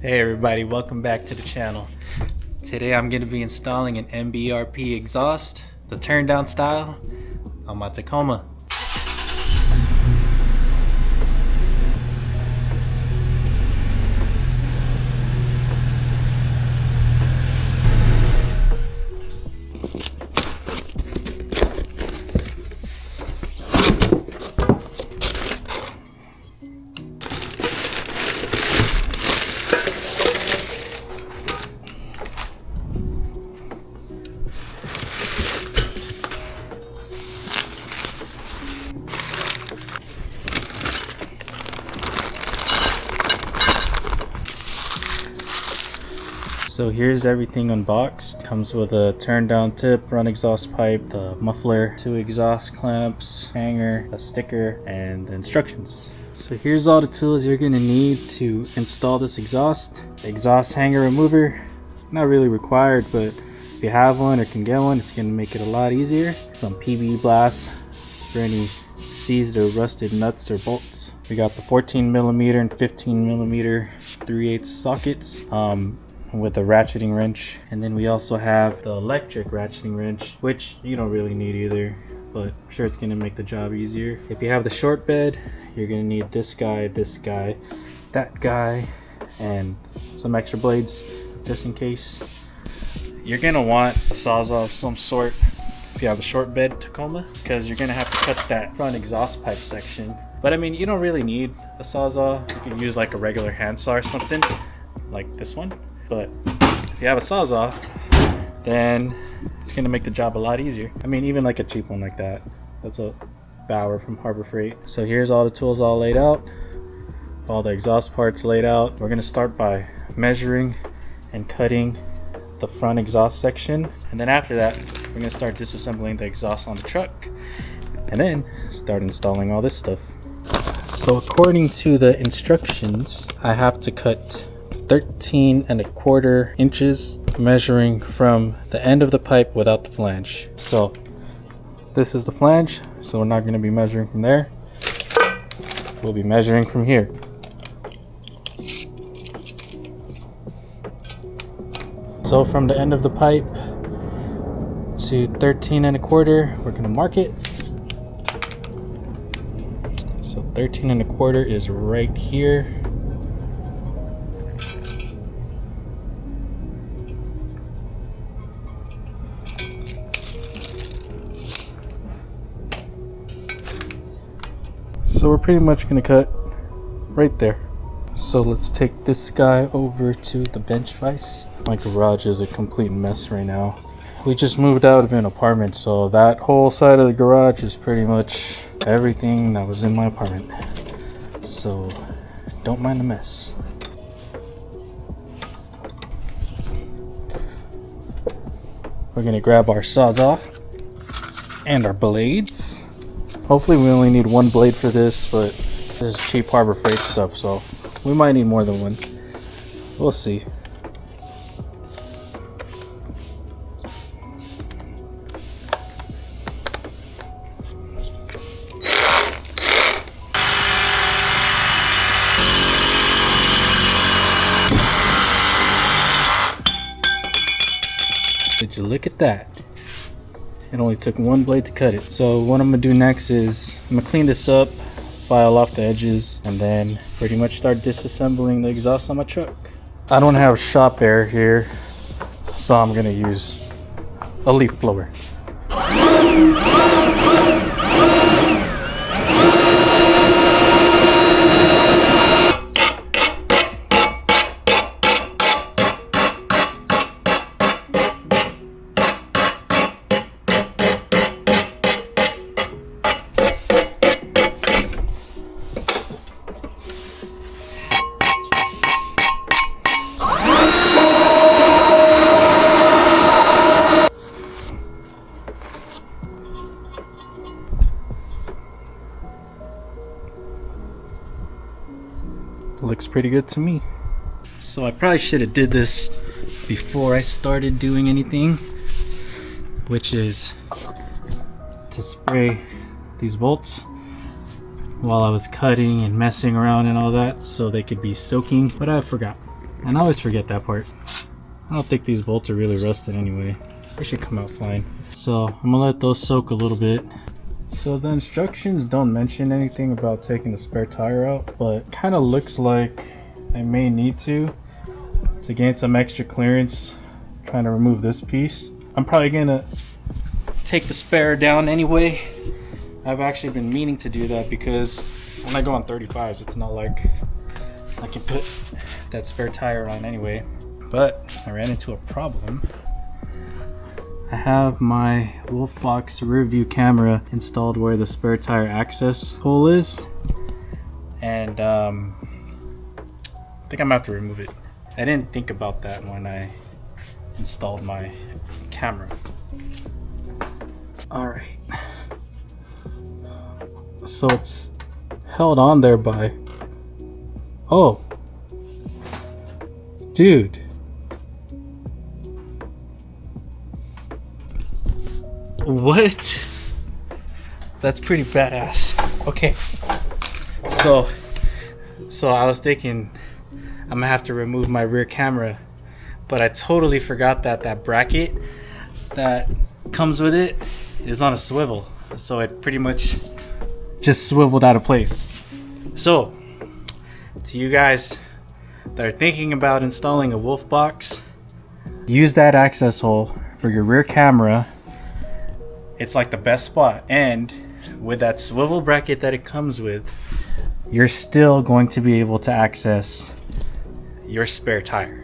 Hey everybody, welcome back to the channel. Today I'm going to be installing an MBRP exhaust, the turn down style, on my Tacoma. So here's everything unboxed. Comes with a turn down tip, front exhaust pipe, the muffler, 2 exhaust clamps, hanger, a sticker, and the instructions. So here's all the tools you're gonna need to install this exhaust. The exhaust hanger remover, not really required, but if you have one or can get one, it's gonna make it a lot easier. Some PB blasts for any seized or rusted nuts or bolts. We got the 14mm and 15mm 3/8 sockets. With a ratcheting wrench, and then we also have the electric ratcheting wrench, which you don't really need either, but I'm sure it's gonna make the job easier. If you have the short bed, you're gonna need this guy, that guy, and some extra blades just in case. You're gonna want a sawzall of some sort if you have a short bed Tacoma, because you're gonna have to cut that front exhaust pipe section. But I mean, you don't really need a sawzall. You can use like a regular handsaw or something like this one. But if you have a sawzall, then it's gonna make the job a lot easier. I mean, even like a cheap one like that. That's a Bauer from Harbor Freight. So here's all the tools all laid out, all the exhaust parts laid out. We're gonna start by measuring and cutting the front exhaust section, and then after that we're gonna start disassembling the exhaust on the truck, and then start installing all this stuff. So according to the instructions, I have to cut 13¼ inches, measuring from the end of the pipe without the flange. So this is the flange, so we're not going to be measuring from there. We'll be measuring from here. So from the end of the pipe to 13¼ we're going to mark it. So 13¼ is right here. So we're pretty much going to cut right there. So let's take this guy over to the bench vise. My garage is a complete mess right now. We just moved out of an apartment, so that whole side of the garage is pretty much everything that was in my apartment. So don't mind the mess. We're going to grab our sawzall and our blades. Hopefully we only need 1 blade for this, but this is cheap Harbor Freight stuff, so we might need more than 1. We'll see. Did you look at that? It only took 1 blade to cut it. So what I'm gonna do next is I'm gonna clean this up, file off the edges, and then pretty much start disassembling the exhaust on my truck. I don't have shop air here, so I'm gonna use a leaf blower. Looks pretty good to me. So I probably should have did this before I started doing anything, which is to spray these bolts while I was cutting and messing around and all that, so they could be soaking, but I forgot. And I always forget that part. I don't think these bolts are really rusted anyway. They should come out fine. So I'm gonna let those soak a little bit. So the instructions don't mention anything about taking the spare tire out, but kind of looks like I may need to gain some extra clearance, trying to remove this piece. I'm probably gonna take the spare down anyway. I've actually been meaning to do that because when I go on 35s, it's not like I can put that spare tire on anyway. But I ran into a problem. I have my Wolfbox rear view camera installed where the spare tire access hole is, and I think I'm gonna have to remove it. I didn't think about that when I installed my camera. Alright, so it's held on there by, oh dude, what? That's pretty badass. Okay, so I was thinking I'm gonna have to remove my rear camera, but I totally forgot that that bracket that comes with it is on a swivel, so it pretty much just swiveled out of place. So to you guys that are thinking about installing a Wolfbox, use that access hole for your rear camera. It's like the best spot, and with that swivel bracket that it comes with, you're still going to be able to access your spare tire.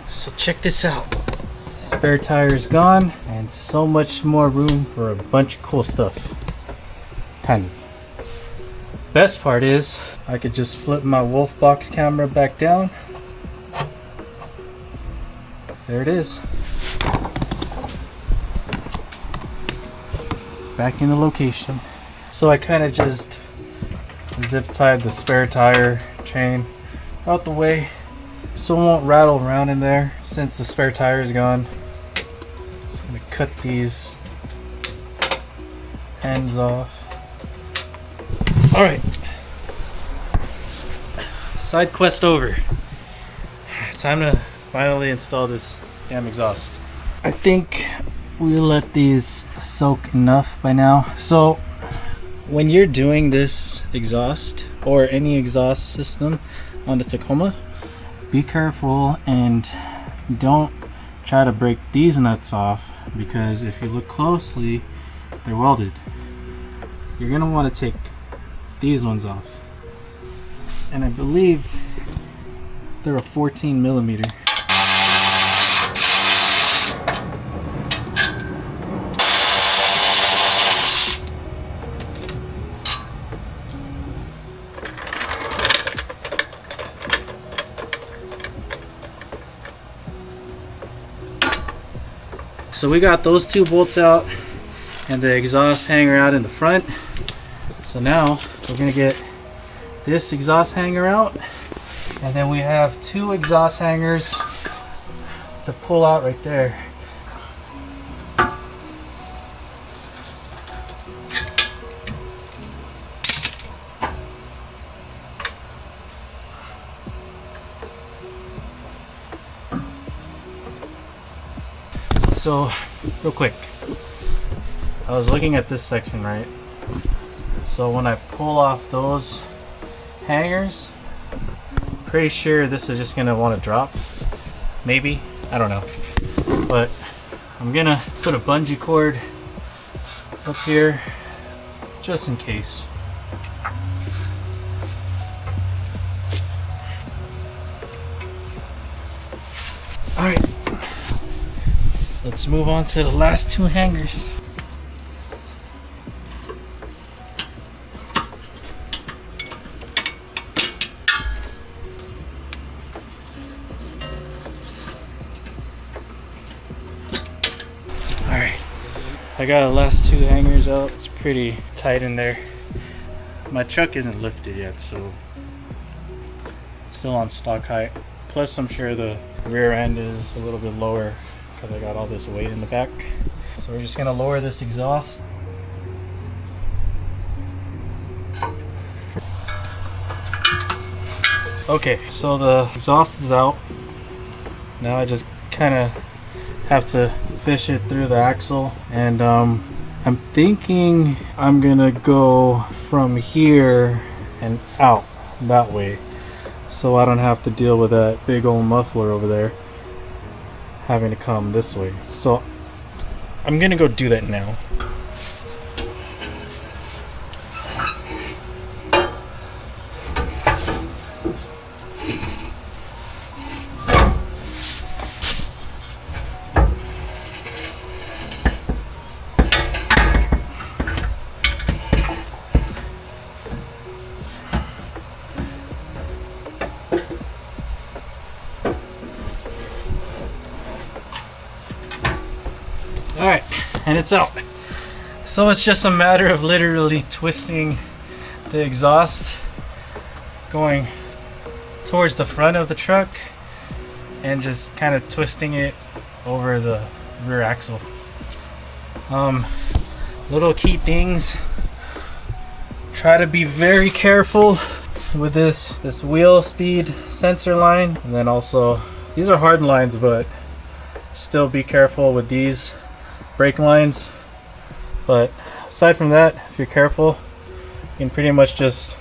So check this out. Spare tire is gone, and so much more room for a bunch of cool stuff. Kind of. Best part is I could just flip my Wolfbox camera back down. There it is. Back in the location. So I kind of just zip tied the spare tire chain out the way so it won't rattle around in there since the spare tire is gone. Just gonna cut these ends off. Alright, side quest over. Time to finally install this damn exhaust. I think we let these soak enough by now. So when you're doing this exhaust or any exhaust system on the Tacoma, be careful and don't try to break these nuts off, because if you look closely, they're welded. You're gonna want to take these ones off, and I believe they're a 14 millimeter. So we got those two bolts out and the exhaust hanger out in the front. So now we're gonna get this exhaust hanger out, and then we have two exhaust hangers to pull out right there. So real quick, I was looking at this section, right? So when I pull off those hangers, pretty sure this is just gonna want to drop. Maybe, I don't know. But I'm gonna put a bungee cord up here just in case. All right, let's move on to the last two hangers. I got the last two hangers out. It's pretty tight in there. My truck isn't lifted yet, so it's still on stock height. Plus I'm sure the rear end is a little bit lower because I got all this weight in the back. So we're just gonna lower this exhaust. Okay, so the exhaust is out. Now I just kind of have to fish it through the axle, and I'm thinking I'm gonna go from here and out that way, so I don't have to deal with that big old muffler over there having to come this way. So I'm gonna go do that now. Alright, and it's out. So it's just a matter of literally twisting the exhaust, going towards the front of the truck, and just kind of twisting it over the rear axle. Little key things. Try to be very careful with this wheel speed sensor line, and then also these are hard lines, but still be careful with these brake lines. But aside from that, if you're careful, you can pretty much just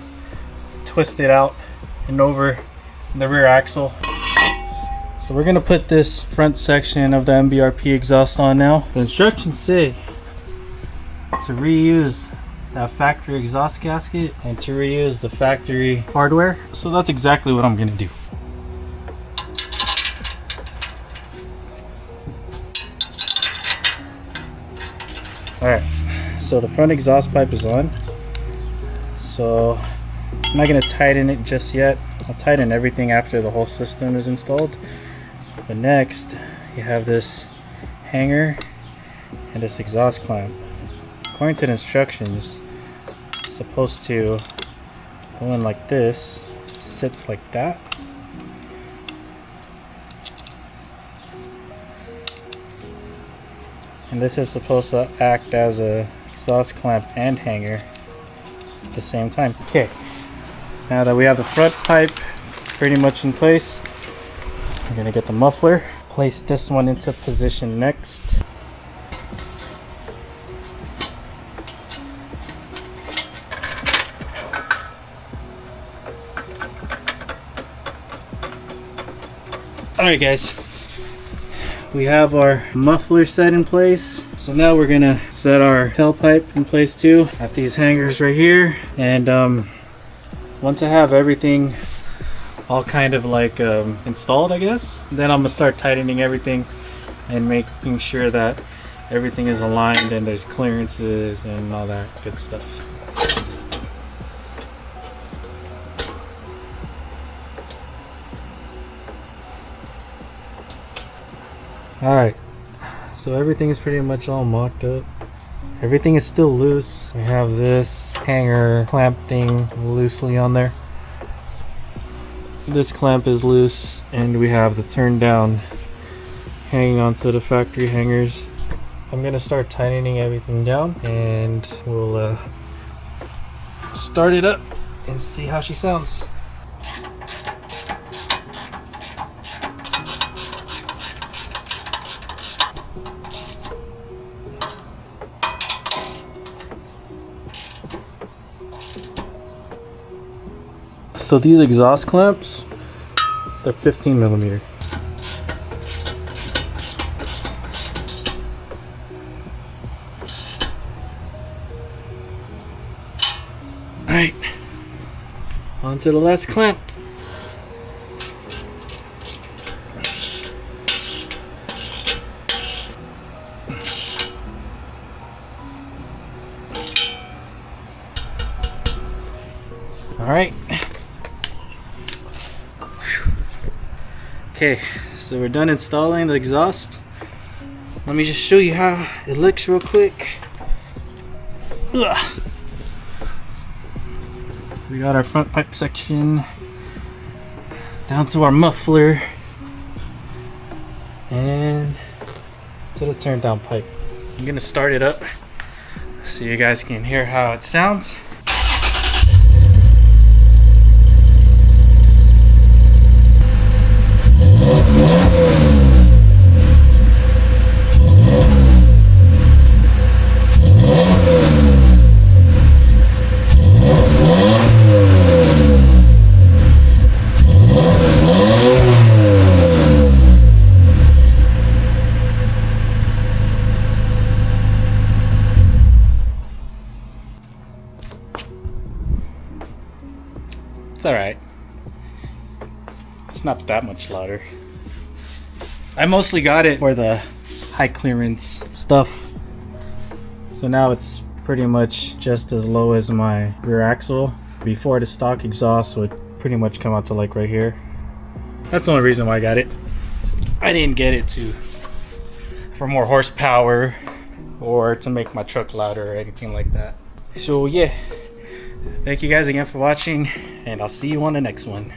twist it out and over the rear axle. So we're gonna put this front section of the MBRP exhaust on now. The instructions say to reuse that factory exhaust gasket and to reuse the factory hardware. So that's exactly what I'm gonna do. Alright, so the front exhaust pipe is on. So I'm not going to tighten it just yet. I'll tighten everything after the whole system is installed. But next, you have this hanger and this exhaust clamp. According to the instructions, it's supposed to go in like this. It sits like that. And this is supposed to act as a exhaust clamp and hanger at the same time. Okay, now that we have the front pipe pretty much in place, I'm gonna get the muffler, place this one into position next. Alright guys, we have our muffler set in place. So now we're gonna set our tailpipe in place too at these hangers right here. And once I have everything all kind of like installed, I guess, then I'm gonna start tightening everything and making sure that everything is aligned and there's clearances and all that good stuff. Alright, so everything is pretty much all mocked up. Everything is still loose. We have this hanger clamp thing loosely on there. This clamp is loose, and we have the turn down hanging onto the factory hangers. I'm gonna start tightening everything down, and we'll start it up and see how she sounds. So these exhaust clamps, they're 15 millimeter. Alright, on to the last clamp. Alright. Okay, so we're done installing the exhaust. Let me just show you how it looks real quick. Ugh. So we got our front pipe section down to our muffler, and to the turn down pipe. I'm gonna start it up so you guys can hear how it sounds. It's alright. It's not that much louder. I mostly got it for the high clearance stuff. So now it's pretty much just as low as my rear axle. Before, the stock exhaust would pretty much come out to like right here. That's the only reason why I got it. I didn't get it for more horsepower or to make my truck louder or anything like that. So yeah. Thank you guys again for watching, and I'll see you on the next one.